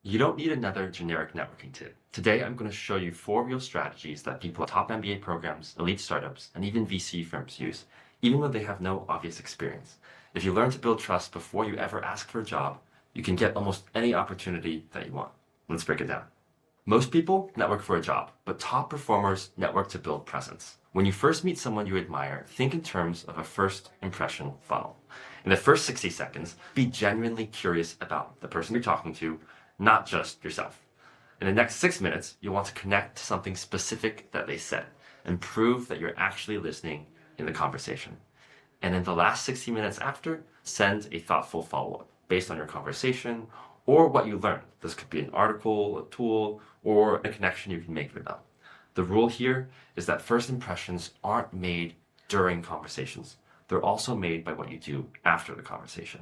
You don't need another generic networking tip. Today, I'm going to show you 4 real strategies that people at top MBA programs, elite startups, and even VC firms use, even though they have no obvious experience. If you learn to build trust before you ever ask for a job, you can get almost any opportunity that you want. Let's break it down. Most people network for a job, but top performers network to build presence. When you first meet someone you admire, think in terms of a first impression funnel. In the first 60 seconds, be genuinely curious about the person you're talking to, not just yourself. In the next 6 minutes, you'll want to connect to something specific that they said and prove that you're actually listening in the conversation. And in the last 60 minutes after, send a thoughtful follow-up based on your conversation or what you learned. This could be an article, a tool, or a connection you can make with them. The rule here is that first impressions aren't made during conversations. They're also made by what you do after the conversation.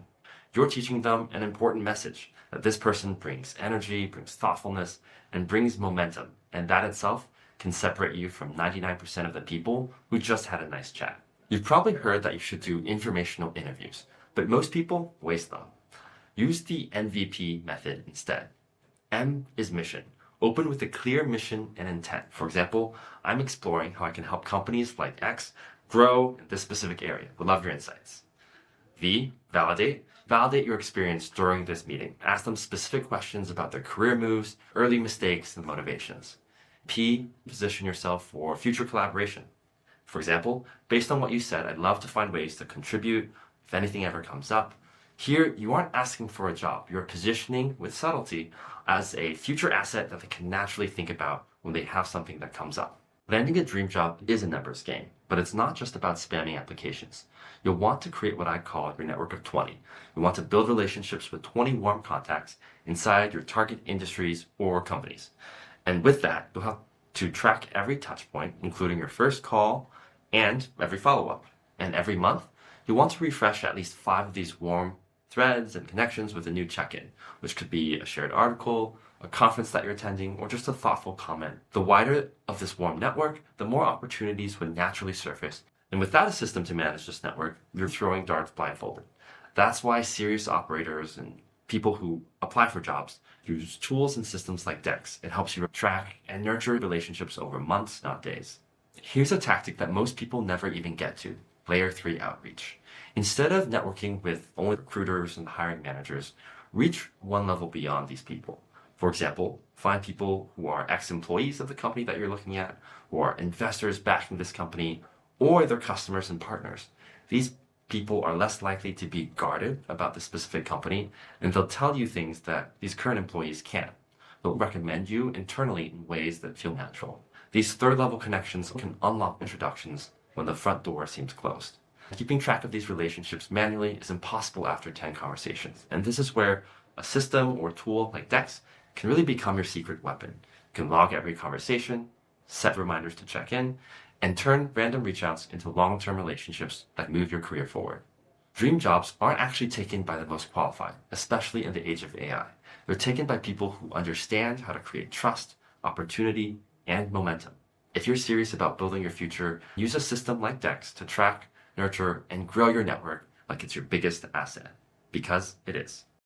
You're teaching them an important message that this person brings energy, brings thoughtfulness, and brings momentum. And that itself can separate you from 99% of the people who just had a nice chat. You've probably heard that you should do informational interviews, but most people waste them. Use the MVP method instead. M is mission. Open with a clear mission and intent. For example, I'm exploring how I can help companies like X grow in this specific area. Would love your insights. V, validate. Validate your experience during this meeting. Ask them specific questions about their career moves, early mistakes, and motivations. P, position yourself for future collaboration. For example, based on what you said, I'd love to find ways to contribute if anything ever comes up. Here, you aren't asking for a job. You're positioning with subtlety as a future asset that they can naturally think about when they have something that comes up. Landing a dream job is a numbers game, but it's not just about spamming applications. You'll want to create what I call your network of 20. You want to build relationships with 20 warm contacts inside your target industries or companies. And with that, you'll have to track every touch point, including your first call and every follow-up. And every month, you'll want to refresh at least 5 of these warm threads and connections with a new check-in, which could be a shared article, a conference that you're attending, or just a thoughtful comment. The wider of this warm network, the more opportunities would naturally surface. And without a system to manage this network, you're throwing darts blindfolded. That's why serious operators and people who apply for jobs use tools and systems like Dex. It helps you track and nurture relationships over months, not days. Here's a tactic that most people never even get to: Layer 3 outreach. Instead of networking with only recruiters and hiring managers, reach one level beyond these people. For example, find people who are ex-employees of the company that you're looking at, who are investors backing this company, or their customers and partners. These people are less likely to be guarded about the specific company, and they'll tell you things that these current employees can't. They'll recommend you internally in ways that feel natural. These third-level connections can unlock introductions when the front door seems closed. Keeping track of these relationships manually is impossible after 10 conversations, and this is where a system or tool like Dex can really become your secret weapon. You can log every conversation, set reminders to check in, and turn random reachouts into long-term relationships that move your career forward. Dream jobs aren't actually taken by the most qualified, especially in the age of AI. They're taken by people who understand how to create trust, opportunity, and momentum. If you're serious about building your future, use a system like Dex to track, nurture, and grow your network like it's your biggest asset, because it is.